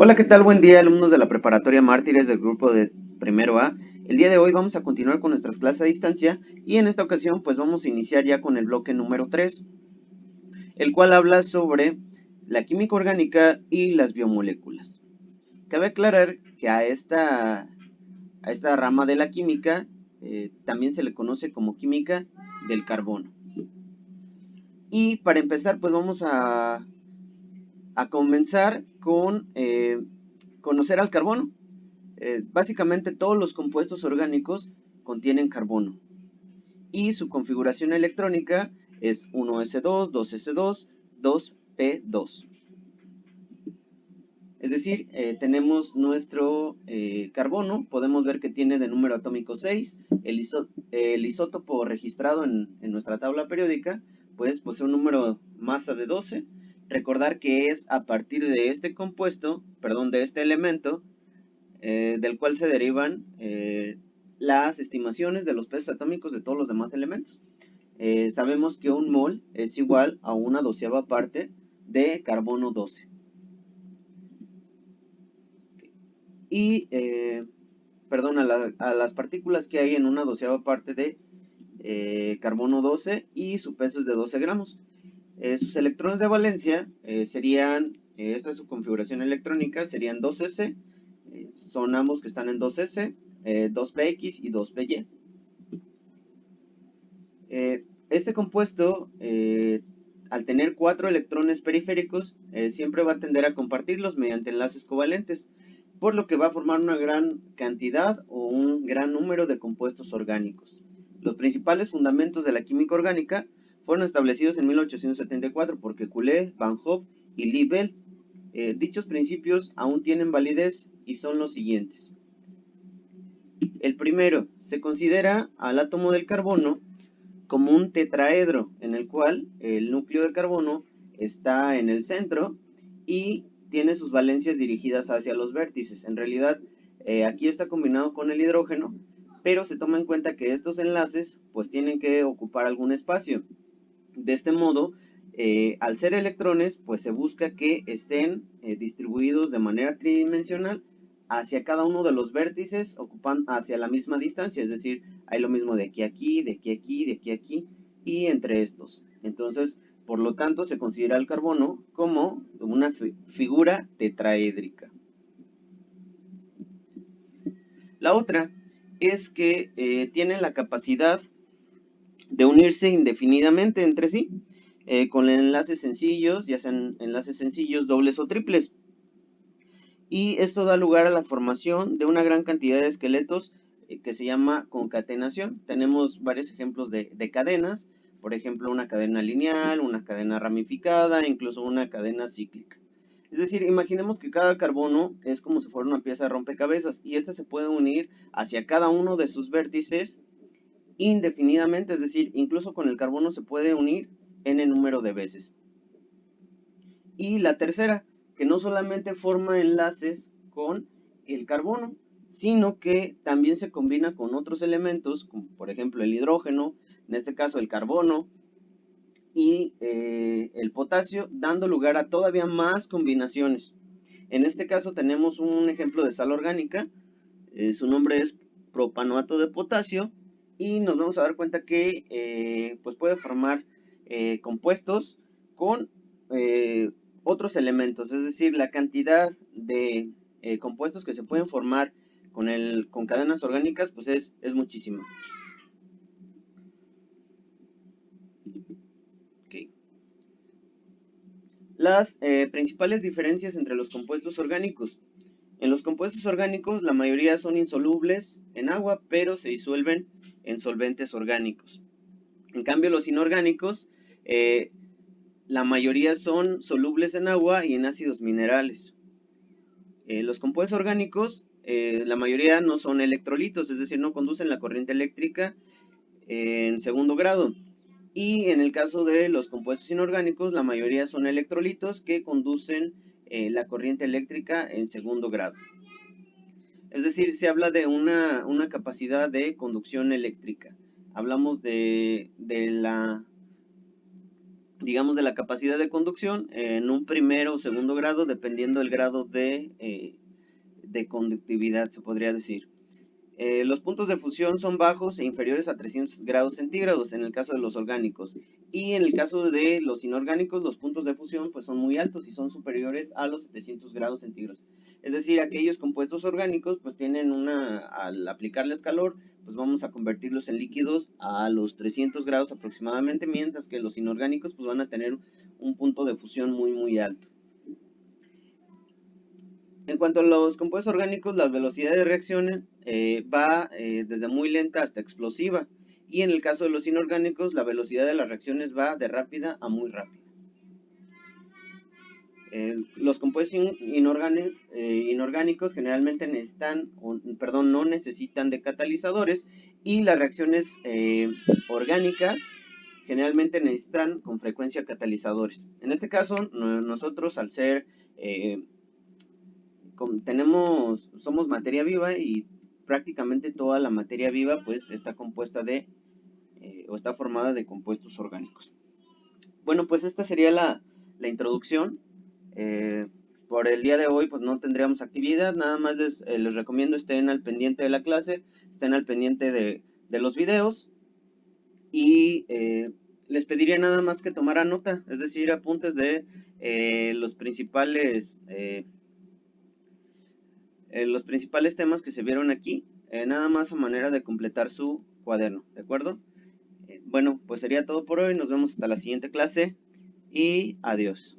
Hola, ¿qué tal? Buen día, alumnos de la preparatoria Mártires del grupo de primero A. El día de hoy vamos a continuar con nuestras clases a distancia y en esta ocasión pues vamos a iniciar ya con el bloque número 3, el cual habla sobre la química orgánica y las biomoléculas. Cabe aclarar que a esta rama de la química también se le conoce como química del carbono. Y para empezar pues vamos a comenzar con conocer al carbono. Básicamente todos los compuestos orgánicos contienen carbono y su configuración electrónica es 1s2, 2s2, 2p2. Es decir, tenemos nuestro carbono, podemos ver que tiene de número atómico 6, el isótopo registrado en nuestra tabla periódica pues posee un número masa de 12. Recordar que es a partir de este compuesto, perdón, de este elemento, del cual se derivan las estimaciones de los pesos atómicos de todos los demás elementos. Sabemos que un mol es igual a una doceava parte de carbono 12. Y, perdón, a las partículas que hay en una doceava parte de carbono 12 y su peso es de 12 gramos. Sus electrones de valencia serían, esta es su configuración electrónica, serían 2s, son ambos que están en 2s, 2px y 2py. Este compuesto, al tener 4 electrones periféricos, siempre va a tender a compartirlos mediante enlaces covalentes, por lo que va a formar una gran cantidad o un gran número de compuestos orgánicos. Los principales fundamentos de la química orgánica fueron establecidos en 1874 por Kekulé, Van Hoff y Liebel. Dichos principios aún tienen validez y son los siguientes. El primero, se considera al átomo del carbono como un tetraedro en el cual el núcleo de carbono está en el centro y tiene sus valencias dirigidas hacia los vértices. En realidad aquí está combinado con el hidrógeno, pero se toma en cuenta que estos enlaces pues tienen que ocupar algún espacio. De este modo, al ser electrones, pues se busca que estén distribuidos de manera tridimensional hacia cada uno de los vértices, ocupan hacia la misma distancia, es decir, hay lo mismo de aquí a aquí, de aquí a aquí, de aquí a aquí, y entre estos. Entonces, por lo tanto, se considera el carbono como una figura tetraédrica. La otra es que tienen la capacidad de unirse indefinidamente entre sí, con enlaces sencillos, ya sean enlaces sencillos, dobles o triples. Y esto da lugar a la formación de una gran cantidad de esqueletos que se llama concatenación. Tenemos varios ejemplos de cadenas, por ejemplo una cadena lineal, una cadena ramificada, incluso una cadena cíclica. Es decir, imaginemos que cada carbono es como si fuera una pieza de rompecabezas y esta se puede unir hacia cada uno de sus vértices indefinidamente, es decir, incluso con el carbono se puede unir n número de veces. Y la tercera, que no solamente forma enlaces con el carbono, sino que también se combina con otros elementos, como por ejemplo el hidrógeno, en este caso el carbono y el potasio, dando lugar a todavía más combinaciones. En este caso tenemos un ejemplo de sal orgánica, su nombre es propanoato de potasio, y nos vamos a dar cuenta que pues puede formar compuestos con otros elementos, es decir, la cantidad de compuestos que se pueden formar con cadenas orgánicas pues es muchísima. Okay. Las principales diferencias entre los compuestos orgánicos. En los compuestos orgánicos la mayoría son insolubles en agua, pero se disuelven en solventes orgánicos. En cambio, los inorgánicos, la mayoría son solubles en agua y en ácidos minerales. Los compuestos orgánicos, la mayoría no son electrolitos, es decir, no conducen la corriente eléctrica en segundo grado. Y en el caso de los compuestos inorgánicos, la mayoría son electrolitos que conducen la corriente eléctrica en segundo grado. Es decir, se habla de una capacidad de conducción eléctrica. Hablamos de la digamos, de la capacidad de conducción en un primero o segundo grado, dependiendo del grado de conductividad, se podría decir. Los puntos de fusión son bajos e inferiores a 300 grados centígrados en el caso de los orgánicos, y en el caso de los inorgánicos los puntos de fusión pues son muy altos y son superiores a los 700 grados centígrados. Es decir, aquellos compuestos orgánicos pues tienen al aplicarles calor pues vamos a convertirlos en líquidos a los 300 grados aproximadamente, mientras que los inorgánicos pues van a tener un punto de fusión muy alto. En cuanto a los compuestos orgánicos, la velocidad de reacción va desde muy lenta hasta explosiva. Y en el caso de los inorgánicos, la velocidad de las reacciones va de rápida a muy rápida. Los compuestos inorgánicos generalmente no necesitan de catalizadores, y las reacciones orgánicas generalmente necesitan con frecuencia catalizadores. En este caso, nosotros al ser somos materia viva, y prácticamente toda la materia viva pues está compuesta o está formada de compuestos orgánicos. Bueno, pues esta sería la introducción. Por el día de hoy pues no tendríamos actividad, nada más les recomiendo estén al pendiente de la clase, estén al pendiente de los videos, y les pediría nada más que tomaran nota, es decir, apuntes de los principales temas que se vieron aquí, nada más a manera de completar su cuaderno, ¿de acuerdo? Bueno, pues sería todo por hoy, nos vemos hasta la siguiente clase y adiós.